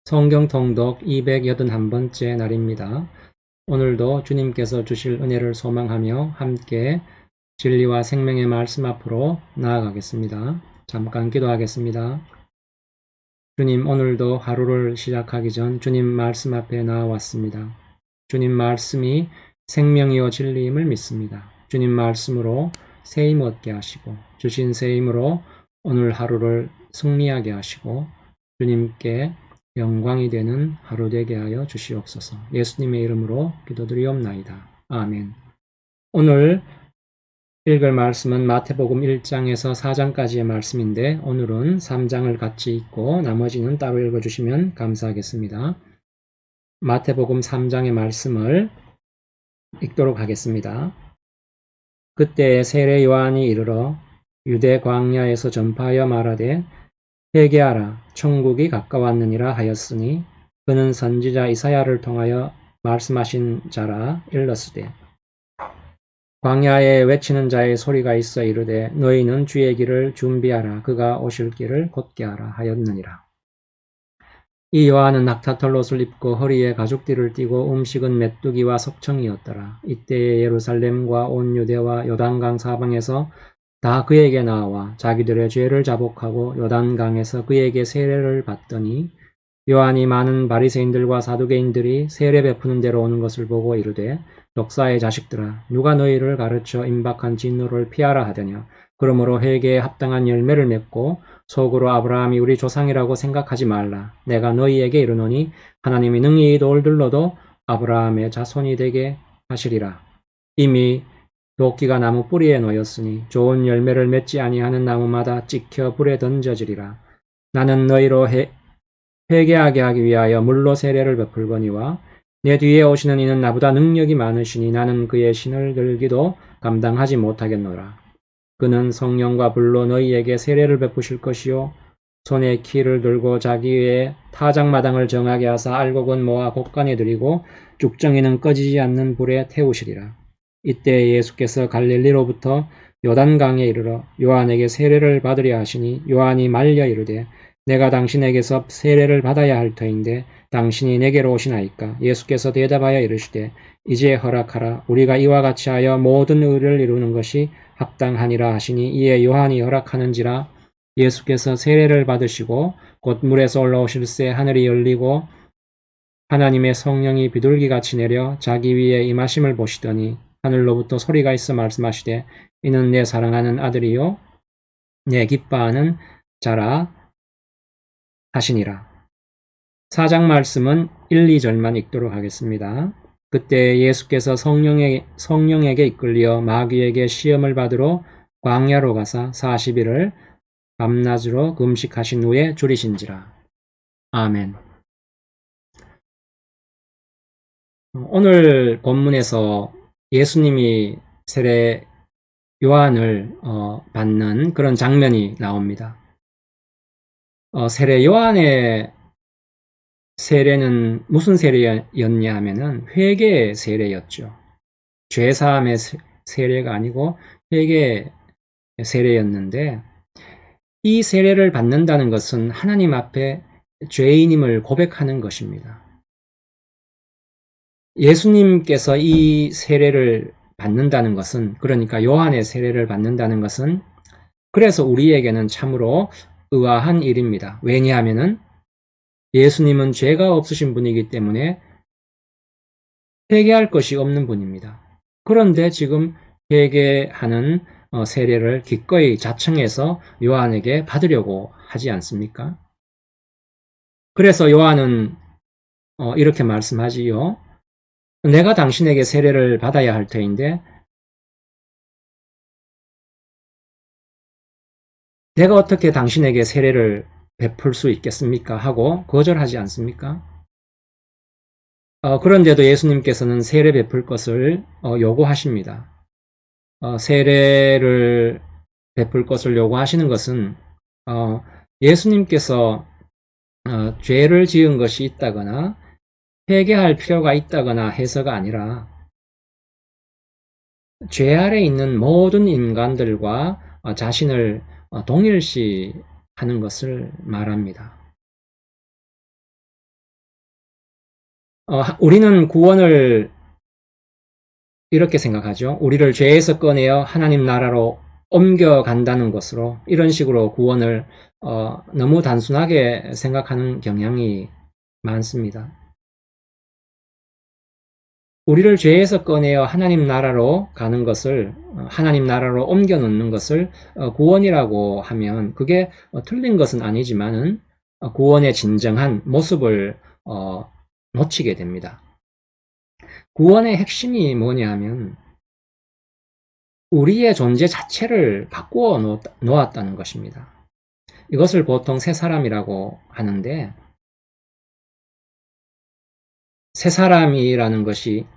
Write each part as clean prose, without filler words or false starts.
성경 통독 281번째 날입니다. 오늘도 주님께서 주실 은혜를 소망하며 함께 진리와 생명의 말씀 앞으로 나아가겠습니다. 잠깐 기도하겠습니다. 주님, 오늘도 하루를 시작하기 전 주님 말씀 앞에 나아왔습니다. 주님 말씀이 생명이요 진리임을 믿습니다. 주님 말씀으로 새 힘 얻게 하시고 주신 새 힘으로 오늘 하루를 승리하게 하시고 주님께 영광이 되는 하루 되게 하여 주시옵소서. 예수님의 이름으로 기도드리옵나이다. 아멘. 오늘 읽을 말씀은 마태복음 1장에서 4장까지의 말씀인데 오늘은 3장을 같이 읽고 나머지는 따로 읽어주시면 감사하겠습니다. 마태복음 3장의 말씀을 읽도록 하겠습니다. 그때 세례 요한이 이르러 유대 광야에서 전파하여 말하되 회개하라 천국이 가까웠느니라 하였으니 그는 선지자 이사야를 통하여 말씀하신 자라 일렀으되 광야에 외치는 자의 소리가 있어 이르되 너희는 주의 길을 준비하라 그가 오실 길을 곧게 하라 하였느니라. 이 요한은 낙타털 옷을 입고 허리에 가죽띠를 띠고 음식은 메뚜기와 석청이었더라. 이때에 예루살렘과 온 유대와 요단강 사방에서 다 그에게 나와 자기들의 죄를 자복하고 요단강에서 그에게 세례를 받더니 요한이 많은 바리새인들과 사두개인들이 세례 베푸는 데로 오는 것을 보고 이르되 독사의 자식들아 누가 너희를 가르쳐 임박한 진노를 피하라 하더냐. 그러므로 회개에 합당한 열매를 맺고 속으로 아브라함이 우리 조상이라고 생각하지 말라. 내가 너희에게 이르노니 하나님이 능히 이 돌들로도 아브라함의 자손이 되게 하시리라. 이미 도끼가 나무 뿌리에 놓였으니 좋은 열매를 맺지 아니하는 나무마다 찍혀 불에 던져지리라. 나는 너희로 회개하게 하기 위하여 물로 세례를 베풀거니와 내 뒤에 오시는 이는 나보다 능력이 많으시니 나는 그의 신을 들기도 감당하지 못하겠노라. 그는 성령과 불로 너희에게 세례를 베푸실 것이요 손에 키를 들고 자기의 타작마당을 정하게 하사 알곡은 모아 곡간에 들이고 쭉정이는 꺼지지 않는 불에 태우시리라. 이때 예수께서 갈릴리로부터 요단강에 이르러 요한에게 세례를 받으려 하시니 요한이 말려 이르되 내가 당신에게서 세례를 받아야 할 터인데 당신이 내게로 오시나이까. 예수께서 대답하여 이르시되 이제 허락하라. 우리가 이와 같이 하여 모든 의를 이루는 것이 합당하니라 하시니 이에 요한이 허락하는지라. 예수께서 세례를 받으시고 곧 물에서 올라오실새 하늘이 열리고 하나님의 성령이 비둘기같이 내려 자기 위에 임하심을 보시더니 하늘로부터 소리가 있어 말씀하시되 이는 내 사랑하는 아들이요 내 기뻐하는 자라 하시니라. 4장 말씀은 1, 2절만 읽도록 하겠습니다. 그때 예수께서 성령에게 이끌려 마귀에게 시험을 받으러 광야로 가사 40일을 밤낮으로 금식하신 후에 줄이신지라. 아멘. 오늘 본문에서 예수님이 세례 요한을 받는 그런 장면이 나옵니다. 세례 요한의 세례는 무슨 세례였냐 하면은 회개의 세례였죠. 죄사함의 세례가 아니고 회개의 세례였는데 이 세례를 받는다는 것은 하나님 앞에 죄인임을 고백하는 것입니다. 예수님께서 이 세례를 받는다는 것은 그러니까 요한의 세례를 받는다는 것은 그래서 우리에게는 참으로 의아한 일입니다. 왜냐하면은 예수님은 죄가 없으신 분이기 때문에 회개할 것이 없는 분입니다. 그런데 지금 회개하는 세례를 기꺼이 자청해서 요한에게 받으려고 하지 않습니까? 그래서 요한은 이렇게 말씀하지요. 내가 당신에게 세례를 받아야 할 터인데 내가 어떻게 당신에게 세례를 베풀 수 있겠습니까? 하고 거절하지 않습니까? 그런데도 예수님께서는 세례 베풀 것을 요구하십니다. 세례를 베풀 것을 요구하시는 것은 예수님께서 죄를 지은 것이 있다거나 회개할 필요가 있다거나 해서가 아니라 죄 아래 있는 모든 인간들과 자신을 동일시하는 것을 말합니다. 우리는 구원을 이렇게 생각하죠. 우리를 죄에서 꺼내어 하나님 나라로 옮겨간다는 것으로 이런 식으로 구원을 너무 단순하게 생각하는 경향이 많습니다. 우리를 죄에서 꺼내어 하나님 나라로 가는 것을 하나님 나라로 옮겨 놓는 것을 구원이라고 하면 그게 틀린 것은 아니지만은 구원의 진정한 모습을 놓치게 됩니다. 구원의 핵심이 뭐냐 하면 우리의 존재 자체를 바꾸어 놓았다는 것입니다. 이것을 보통 새 사람이라고 하는데 새 사람이라는 것이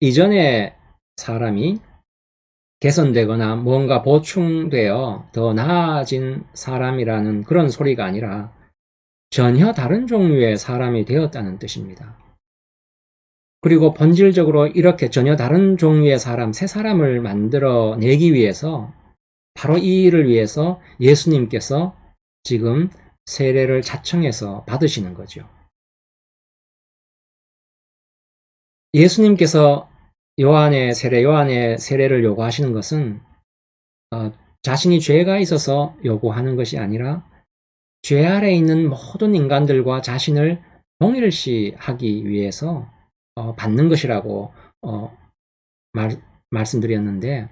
이전의 사람이 개선되거나 뭔가 보충되어 더 나아진 사람이라는 그런 소리가 아니라 전혀 다른 종류의 사람이 되었다는 뜻입니다. 그리고 본질적으로 이렇게 전혀 다른 종류의 사람, 새 사람을 만들어 내기 위해서 바로 이 일을 위해서 예수님께서 지금 세례를 자청해서 받으시는 거죠. 예수님께서 요한의 세례를 요구하시는 것은 자신이 죄가 있어서 요구하는 것이 아니라 죄 아래 있는 모든 인간들과 자신을 동일시하기 위해서 받는 것이라고 말씀드렸는데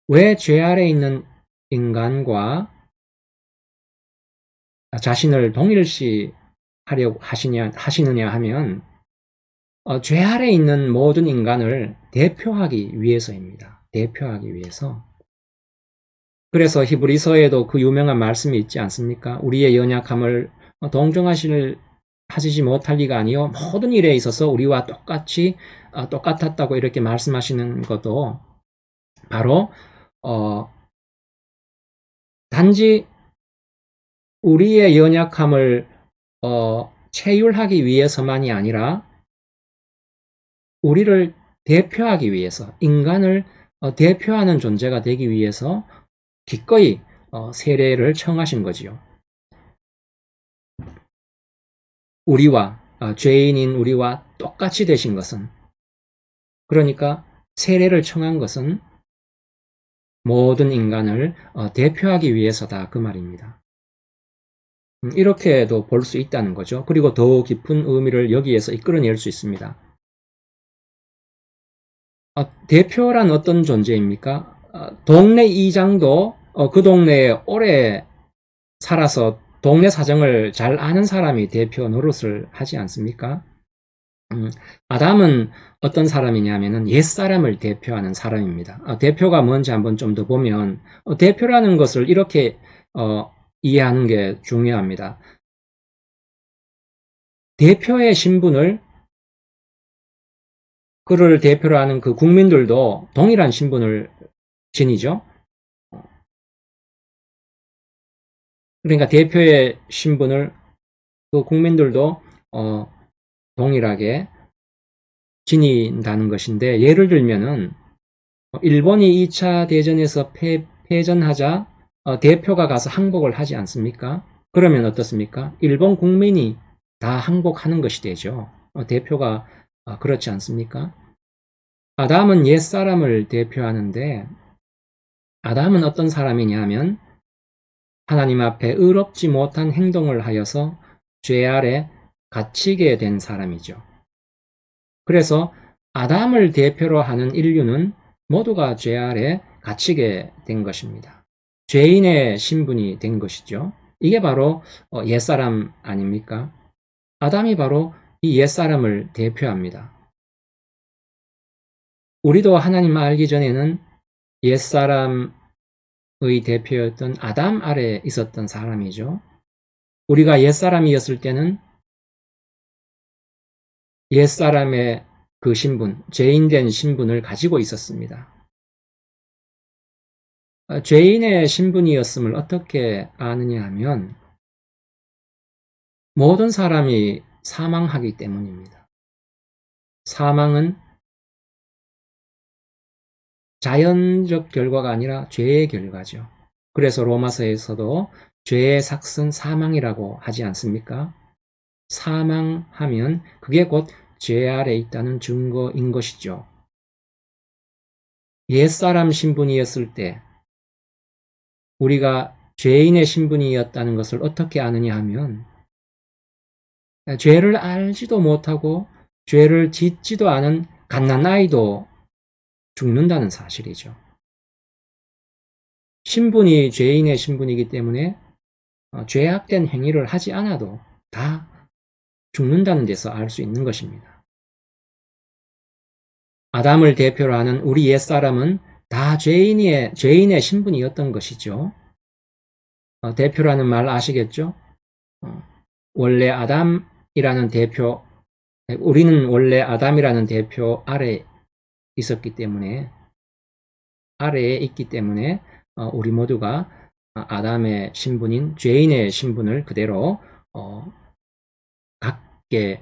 왜 죄 아래 있는 인간과 자신을 동일시 하려고 하시느냐 하면 죄 아래 있는 모든 인간을 대표하기 위해서입니다. 대표하기 위해서. 그래서 히브리서에도 그 유명한 말씀이 있지 않습니까? 우리의 연약함을 하시지 못할 리가 아니요 모든 일에 있어서 우리와 똑같았다고 이렇게 말씀하시는 것도 바로 단지 우리의 연약함을 체휼하기 위해서만이 아니라 우리를 대표하기 위해서 인간을 대표하는 존재가 되기 위해서 기꺼이 세례를 청하신 거지요. 우리와 죄인인 우리와 똑같이 되신 것은 그러니까 세례를 청한 것은 모든 인간을 대표하기 위해서다 그 말입니다. 이렇게도 볼 수 있다는 거죠. 그리고 더 깊은 의미를 여기에서 이끌어낼 수 있습니다. 대표란 어떤 존재입니까? 동네 이장도 그 동네에 오래 살아서 동네 사정을 잘 아는 사람이 대표 노릇을 하지 않습니까? 아담은 어떤 사람이냐면은 옛사람을 대표하는 사람입니다. 대표가 뭔지 한번 좀 더 보면 대표라는 것을 이렇게 이해하는 게 중요합니다. 대표의 신분을 그를 대표로 하는 그 국민들도 동일한 신분을 지니죠. 그러니까 대표의 신분을 그 국민들도 동일하게 지닌다는 것인데 예를 들면은 일본이 2차 대전에서 패전하자 대표가 가서 항복을 하지 않습니까? 그러면 어떻습니까? 일본 국민이 다 항복하는 것이 되죠. 대표가 그렇지 않습니까? 아담은 옛사람을 대표하는데 아담은 어떤 사람이냐면 하나님 앞에 의롭지 못한 행동을 하여서 죄 아래 갇히게 된 사람이죠. 그래서 아담을 대표로 하는 인류는 모두가 죄 아래 갇히게 된 것입니다. 죄인의 신분이 된 것이죠. 이게 바로 옛사람 아닙니까? 아담이 바로 이 옛사람을 대표합니다. 우리도 하나님 알기 전에는 옛사람의 대표였던 아담 아래 있었던 사람이죠. 우리가 옛사람이었을 때는 옛사람의 그 신분, 죄인된 신분을 가지고 있었습니다. 죄인의 신분이었음을 어떻게 아느냐 하면 모든 사람이 사망하기 때문입니다. 사망은 자연적 결과가 아니라 죄의 결과죠. 그래서 로마서에서도 죄의 삭은 사망이라고 하지 않습니까? 사망하면 그게 곧 죄 아래 있다는 증거인 것이죠. 옛사람 신분이었을 때 우리가 죄인의 신분이었다는 것을 어떻게 아느냐 하면 죄를 알지도 못하고 죄를 짓지도 않은 갓난아이도 죽는다는 사실이죠. 신분이 죄인의 신분이기 때문에 죄악된 행위를 하지 않아도 다 죽는다는 데서 알 수 있는 것입니다. 아담을 대표로 하는 우리 옛사람은 다 죄인의 신분이었던 것이죠. 대표라는 말 아시겠죠? 원래 아담이라는 대표, 우리는 원래 아담이라는 대표 아래에 있기 때문에 우리 모두가 아담의 신분인 죄인의 신분을 그대로 갖게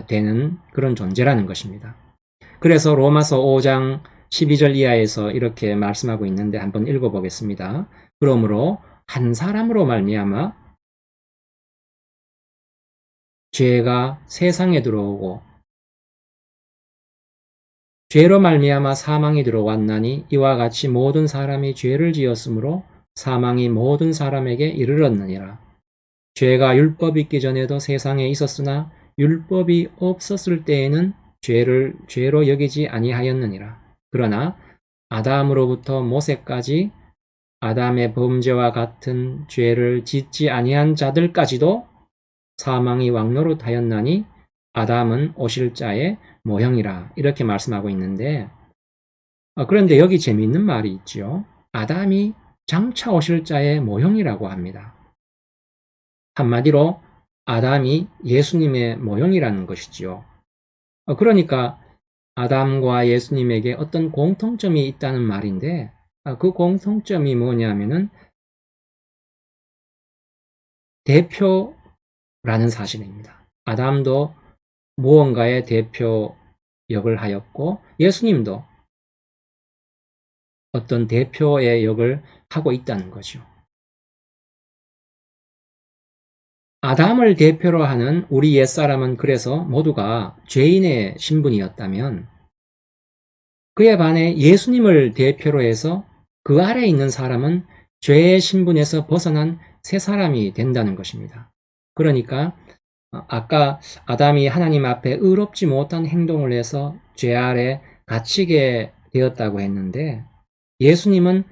되는 그런 존재라는 것입니다. 그래서 로마서 5장 12절 이하에서 이렇게 말씀하고 있는데 한번 읽어보겠습니다. 그러므로 한 사람으로 말미암아 죄가 세상에 들어오고 죄로 말미암아 사망이 들어왔나니 이와 같이 모든 사람이 죄를 지었으므로 사망이 모든 사람에게 이르렀느니라. 죄가 율법이 있기 전에도 세상에 있었으나 율법이 없었을 때에는 죄를 죄로 여기지 아니하였느니라. 그러나 아담으로부터 모세까지 아담의 범죄와 같은 죄를 짓지 아니한 자들까지도 사망이 왕노릇하였나니 아담은 오실 자의 모형이라. 이렇게 말씀하고 있는데 그런데 여기 재미있는 말이 있죠. 아담이 장차 오실 자의 모형이라고 합니다. 한마디로 아담이 예수님의 모형이라는 것이지요. 그러니까 아담과 예수님에게 어떤 공통점이 있다는 말인데 그 공통점이 뭐냐면은 대표라는 사실입니다. 아담도 무언가의 대표 역을 하였고 예수님도 어떤 대표의 역을 하고 있다는 거죠. 아담을 대표로 하는 우리 옛사람은 그래서 모두가 죄인의 신분이었다면 그에 반해 예수님을 대표로 해서 그 아래에 있는 사람은 죄의 신분에서 벗어난 새 사람이 된다는 것입니다. 그러니까 아까 아담이 하나님 앞에 의롭지 못한 행동을 해서 죄 아래 갇히게 되었다고 했는데 예수님은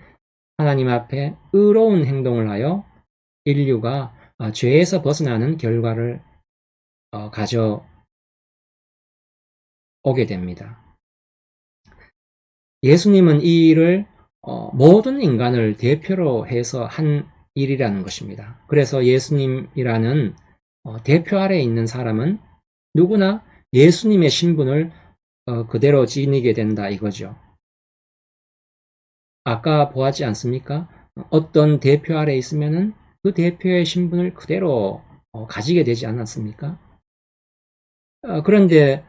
하나님 앞에 의로운 행동을 하여 인류가 죄에서 벗어나는 결과를 가져오게 됩니다. 예수님은 이 일을 모든 인간을 대표로 해서 한 일이라는 것입니다. 그래서 예수님이라는 대표 아래에 있는 사람은 누구나 예수님의 신분을 그대로 지니게 된다 이거죠. 아까 보았지 않습니까? 어떤 대표 아래에 있으면은 그 대표의 신분을 그대로 가지게 되지 않았습니까? 그런데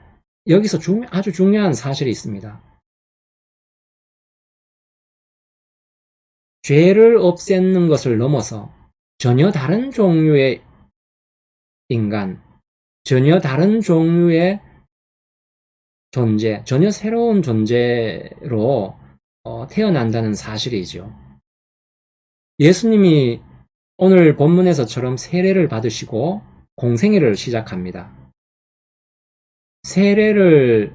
여기서 아주 중요한 사실이 있습니다. 죄를 없애는 것을 넘어서 전혀 다른 종류의 인간, 전혀 다른 종류의 존재, 전혀 새로운 존재로 태어난다는 사실이죠. 예수님이 오늘 본문에서처럼 세례를 받으시고 공생애를 시작합니다. 세례를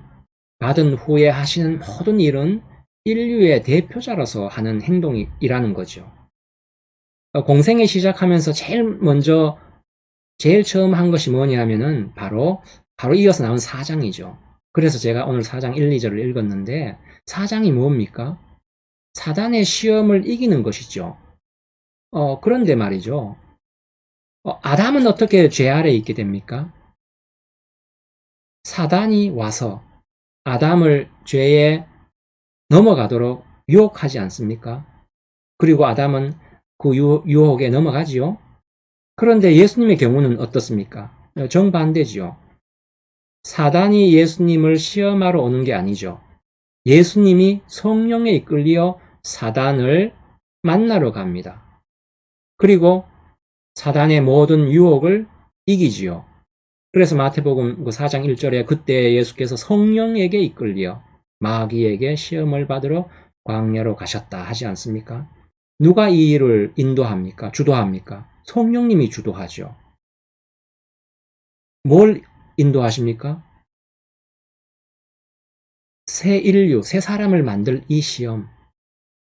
받은 후에 하시는 모든 일은 인류의 대표자로서 하는 행동이라는 거죠. 공생애 시작하면서 제일 처음 한 것이 뭐냐 하면은 바로 이어서 나온 4장이죠. 그래서 제가 오늘 4장 1, 2절을 읽었는데 4장이 뭡니까? 사단의 시험을 이기는 것이죠. 그런데 말이죠. 아담은 어떻게 죄 아래에 있게 됩니까? 사단이 와서 아담을 죄에 넘어가도록 유혹하지 않습니까? 그리고 아담은 그 유혹에 넘어가지요. 그런데 예수님의 경우는 어떻습니까? 정반대지요. 사단이 예수님을 시험하러 오는 게 아니죠. 예수님이 성령에 이끌려 사단을 만나러 갑니다. 그리고 사단의 모든 유혹을 이기지요. 그래서 마태복음 4장 1절에 그때 예수께서 성령에게 이끌려 마귀에게 시험을 받으러 광야로 가셨다 하지 않습니까? 누가 이 일을 인도합니까? 주도합니까? 성령님이 주도하죠. 뭘 인도하십니까? 새 인류, 새 사람을 만들 이 시험.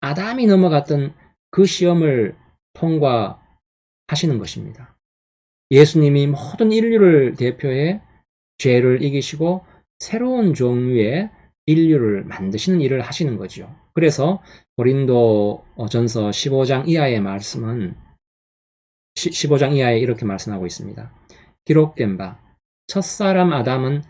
아담이 넘어갔던 그 시험을 통과하시는 것입니다. 예수님이 모든 인류를 대표해 죄를 이기시고 새로운 종류의 인류를 만드시는 일을 하시는 거죠. 그래서 고린도 전서 15장 이하의 말씀은 15장 이하에 이렇게 말씀하고 있습니다. 기록된 바 첫사람 아담은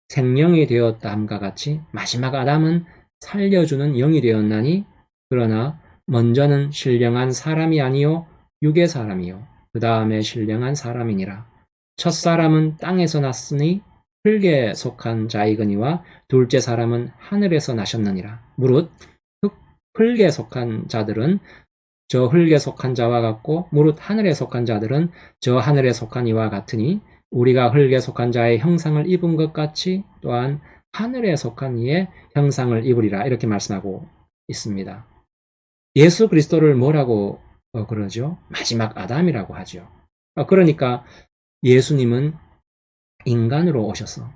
생명이 되었다 함과 같이 마지막 아담은 살려주는 영이 되었나니 그러나 먼저는 신령한 사람이 아니요 육의 사람이요 그 다음에 신령한 사람이니라. 첫사람은 땅에서 났으니 흙에 속한 자이거니와 둘째 사람은 하늘에서 나셨느니라. 무릇 흙에 속한 자들은 저 흙에 속한 자와 같고 무릇 하늘에 속한 자들은 저 하늘에 속한 이와 같으니 우리가 흙에 속한 자의 형상을 입은 것 같이 또한 하늘에 속한 이의 형상을 입으리라 이렇게 말씀하고 있습니다. 예수 그리스도를 뭐라고 그러죠? 마지막 아담이라고 하죠. 그러니까 예수님은 인간으로 오셔서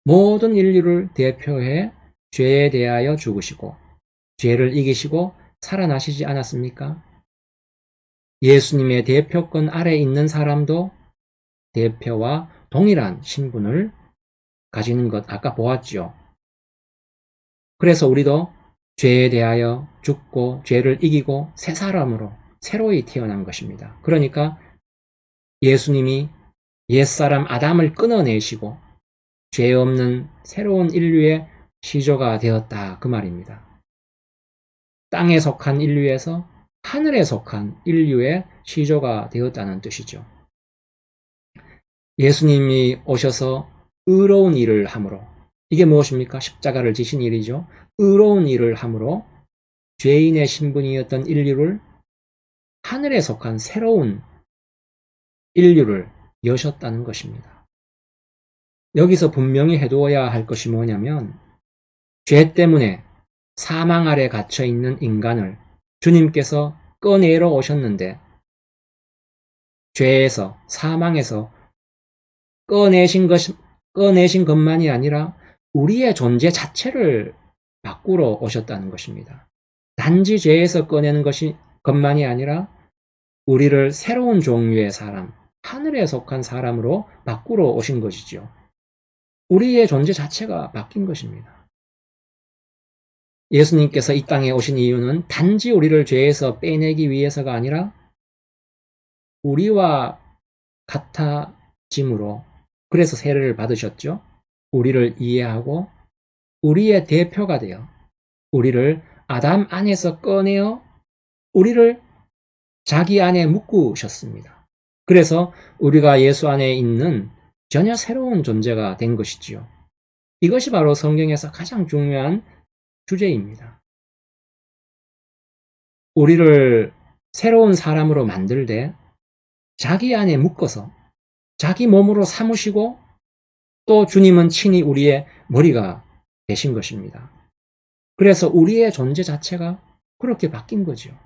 모든 인류를 대표해 죄에 대하여 죽으시고 죄를 이기시고 살아나시지 않았습니까? 예수님의 대표권 아래 있는 사람도 대표와 동일한 신분을 가지는 것 아까 보았죠. 그래서 우리도 죄에 대하여 죽고 죄를 이기고 새 사람으로 새로이 태어난 것입니다. 그러니까 예수님이 옛사람 아담을 끊어내시고 죄 없는 새로운 인류의 시조가 되었다 그 말입니다. 땅에 속한 인류에서 하늘에 속한 인류의 시조가 되었다는 뜻이죠. 예수님이 오셔서 의로운 일을 함으로 이게 무엇입니까? 십자가를 지신 일이죠. 의로운 일을 함으로 죄인의 신분이었던 인류를 하늘에 속한 새로운 인류를 여셨다는 것입니다. 여기서 분명히 해두어야 할 것이 뭐냐면 죄 때문에 사망 아래 갇혀 있는 인간을 주님께서 꺼내러 오셨는데 죄에서 사망에서 꺼내신 것만이 아니라 우리의 존재 자체를 바꾸러 오셨다는 것입니다. 단지 죄에서 꺼내는 것만이 아니라 우리를 새로운 종류의 사람, 하늘에 속한 사람으로 바꾸러 오신 것이죠. 우리의 존재 자체가 바뀐 것입니다. 예수님께서 이 땅에 오신 이유는 단지 우리를 죄에서 빼내기 위해서가 아니라 우리와 같아짐으로 그래서 세례를 받으셨죠. 우리를 이해하고 우리의 대표가 되어 우리를 아담 안에서 꺼내어 우리를 자기 안에 묶으셨습니다. 그래서 우리가 예수 안에 있는 전혀 새로운 존재가 된 것이지요. 이것이 바로 성경에서 가장 중요한 주제입니다. 우리를 새로운 사람으로 만들되 자기 안에 묶어서 자기 몸으로 삼으시고 또 주님은 친히 우리의 머리가 되신 것입니다. 그래서 우리의 존재 자체가 그렇게 바뀐 거죠.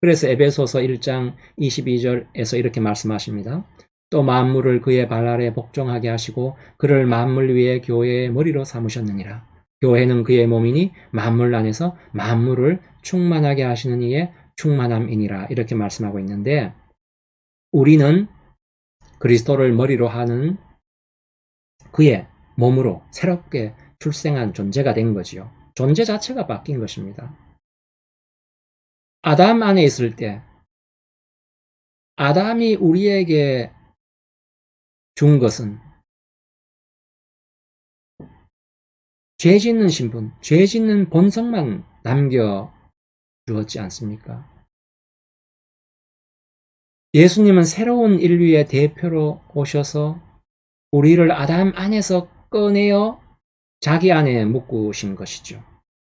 그래서 에베소서 1장 22절에서 이렇게 말씀하십니다. 또 만물을 그의 발 아래 복종하게 하시고 그를 만물 위에 교회의 머리로 삼으셨느니라. 교회는 그의 몸이니 만물 안에서 만물을 충만하게 하시는 이의 충만함이니라. 이렇게 말씀하고 있는데 우리는 그리스도를 머리로 하는 그의 몸으로 새롭게 출생한 존재가 된 거지요. 존재 자체가 바뀐 것입니다. 아담 안에 있을 때 아담이 우리에게 준 것은 죄 짓는 신분, 죄 짓는 본성만 남겨주었지 않습니까? 예수님은 새로운 인류의 대표로 오셔서 우리를 아담 안에서 꺼내어 자기 안에 묶으신 것이죠.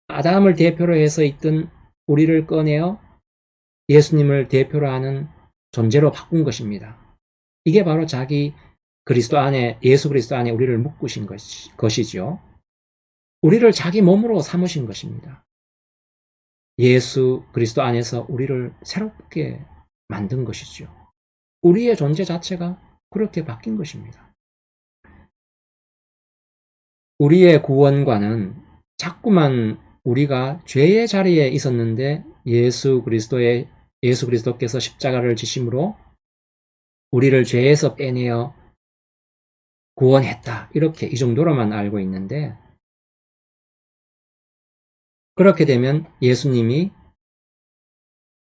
아담을 대표로 해서 있던 우리를 꺼내어 예수님을 대표로 하는 존재로 바꾼 것입니다. 이게 바로 자기 그리스도 안에, 예수 그리스도 안에 우리를 묶으신 것이죠. 우리를 자기 몸으로 삼으신 것입니다. 예수 그리스도 안에서 우리를 새롭게 만든 것이죠. 우리의 존재 자체가 그렇게 바뀐 것입니다. 우리의 구원과는 자꾸만 우리가 죄의 자리에 있었는데 예수 그리스도께서 십자가를 지심으로 우리를 죄에서 빼내어 구원했다. 이렇게 이 정도로만 알고 있는데, 그렇게 되면 예수님이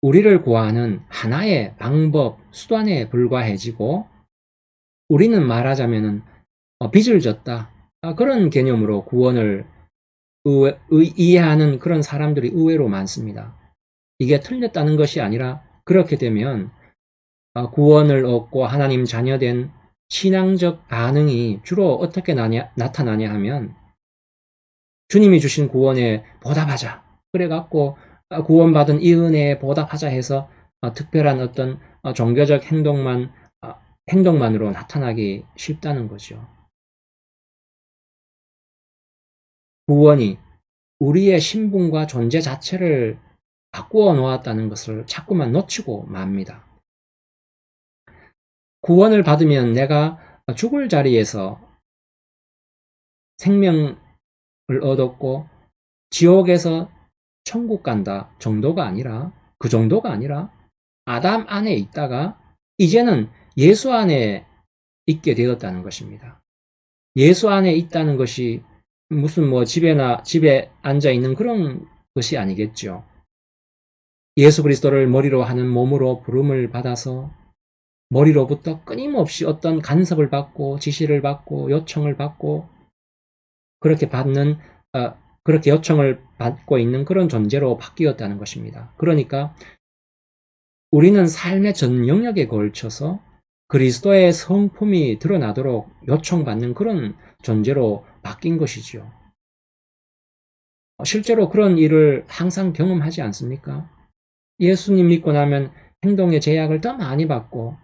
우리를 구하는 하나의 방법, 수단에 불과해지고, 우리는 말하자면은 빚을 졌다. 그런 개념으로 구원을 이해하는 그런 사람들이 의외로 많습니다. 이게 틀렸다는 것이 아니라 그렇게 되면 구원을 얻고 하나님 자녀된 신앙적 반응이 주로 어떻게 나타나냐 하면 주님이 주신 구원에 보답하자. 그래갖고 구원받은 이 은혜에 보답하자 해서 특별한 어떤 종교적 행동만으로 나타나기 쉽다는 거죠. 구원이 우리의 신분과 존재 자체를 바꾸어 놓았다는 것을 자꾸만 놓치고 맙니다. 구원을 받으면 내가 죽을 자리에서 생명을 얻었고 지옥에서 천국 간다 정도가 아니라, 그 정도가 아니라 아담 안에 있다가 이제는 예수 안에 있게 되었다는 것입니다. 예수 안에 있다는 것이 무슨 집에 앉아 있는 그런 것이 아니겠죠. 예수 그리스도를 머리로 하는 몸으로 부름을 받아서 머리로부터 끊임없이 어떤 간섭을 받고 지시를 받고 요청을 받고 그렇게 그렇게 요청을 받고 있는 그런 존재로 바뀌었다는 것입니다. 그러니까 우리는 삶의 전 영역에 걸쳐서 그리스도의 성품이 드러나도록 요청받는 그런 존재로 바뀐 것이죠. 실제로 그런 일을 항상 경험하지 않습니까? 예수님 믿고 나면 행동의 제약을 더 많이 받고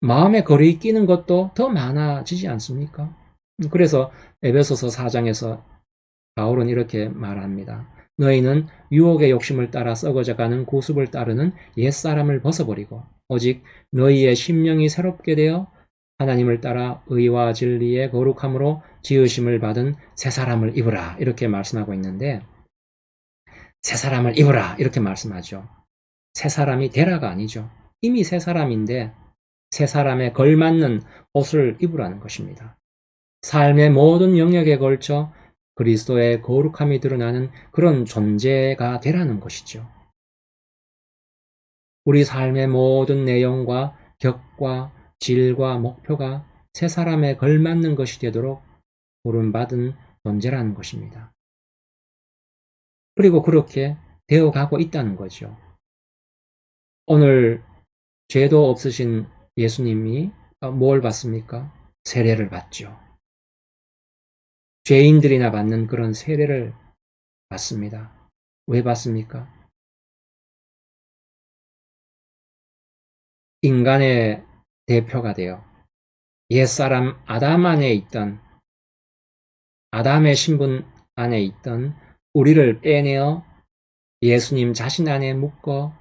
마음의 거리 끼는 것도 더 많아지지 않습니까? 그래서 에베소서 4장에서 바울은 이렇게 말합니다. 너희는 유혹의 욕심을 따라 썩어져가는 고습을 따르는 옛사람을 벗어버리고 오직 너희의 심령이 새롭게 되어 하나님을 따라 의와 진리의 거룩함으로 지으심을 받은 새 사람을 입으라. 이렇게 말씀하고 있는데, 새 사람을 입으라. 이렇게 말씀하죠. 새 사람이 되라가 아니죠. 이미 새 사람인데 새 사람에 걸맞는 옷을 입으라는 것입니다. 삶의 모든 영역에 걸쳐 그리스도의 거룩함이 드러나는 그런 존재가 되라는 것이죠. 우리 삶의 모든 내용과 격과 질과 목표가 새 사람에 걸맞는 것이 되도록 부름받은 존재라는 것입니다. 그리고 그렇게 되어가고 있다는 거죠. 오늘 죄도 없으신 예수님이 뭘 받습니까? 세례를 받죠. 죄인들이나 받는 그런 세례를 받습니다. 왜 받습니까? 인간의 대표가 되어 옛사람 아담 안에 있던, 아담의 신분 안에 있던 우리를 빼내어 예수님 자신 안에 묶어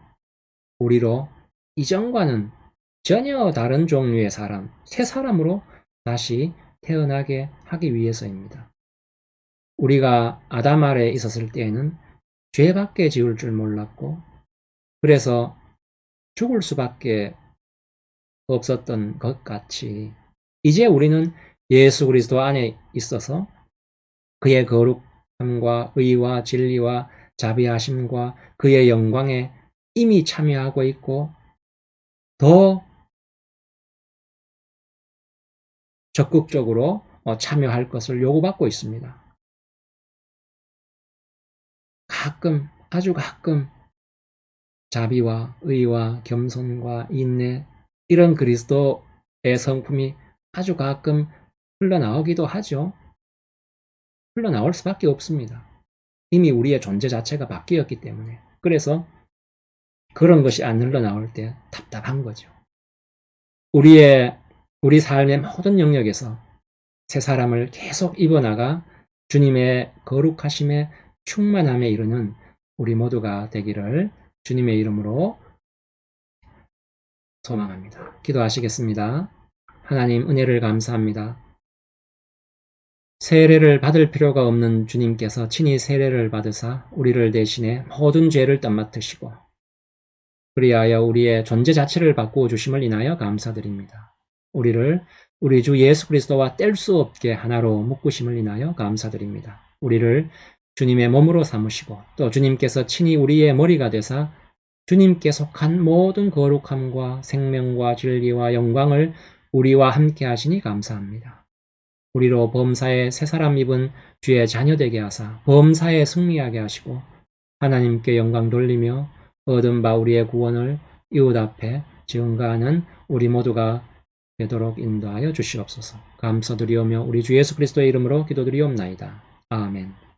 우리로 이전과는 전혀 다른 종류의 사람, 새 사람으로 다시 태어나게 하기 위해서입니다. 우리가 아담 아래에 있었을 때에는 죄밖에 지을 줄 몰랐고 그래서 죽을 수밖에 없었던 것 같이 이제 우리는 예수 그리스도 안에 있어서 그의 거룩함과 의와 진리와 자비하심과 그의 영광에 이미 참여하고 있고 더 적극적으로 참여할 것을 요구받고 있습니다. 아주 가끔 자비와 의와 겸손과 인내 이런 그리스도의 성품이 아주 가끔 흘러나오기도 하죠. 흘러나올 수밖에 없습니다. 이미 우리의 존재 자체가 바뀌었기 때문에. 그래서 그런 것이 안 흘러나올 때 답답한 거죠. 우리의 우리 삶의 모든 영역에서 새 사람을 계속 입어나가 주님의 거룩하심에 충만함에 이르는 우리 모두가 되기를 주님의 이름으로 소망합니다. 기도하시겠습니다. 하나님 은혜를 감사합니다. 세례를 받을 필요가 없는 주님께서 친히 세례를 받으사 우리를 대신해 모든 죄를 떠맡으시고 그리하여 우리의 존재 자체를 바꾸어 주심을 인하여 감사드립니다. 우리를 우리 주 예수 그리스도와 뗄 수 없게 하나로 묶으심을 인하여 감사드립니다. 우리를 주님의 몸으로 삼으시고 또 주님께서 친히 우리의 머리가 되사 주님께 속한 모든 거룩함과 생명과 진리와 영광을 우리와 함께 하시니 감사합니다. 우리로 범사에 새 사람 입은 주의 자녀 되게 하사 범사에 승리하게 하시고 하나님께 영광 돌리며 얻은 바 우리의 구원을 이웃 앞에 증거하는 우리 모두가 되도록 인도하여 주시옵소서. 감사드리오며 우리 주 예수 그리스도의 이름으로 기도드리옵나이다. 아멘.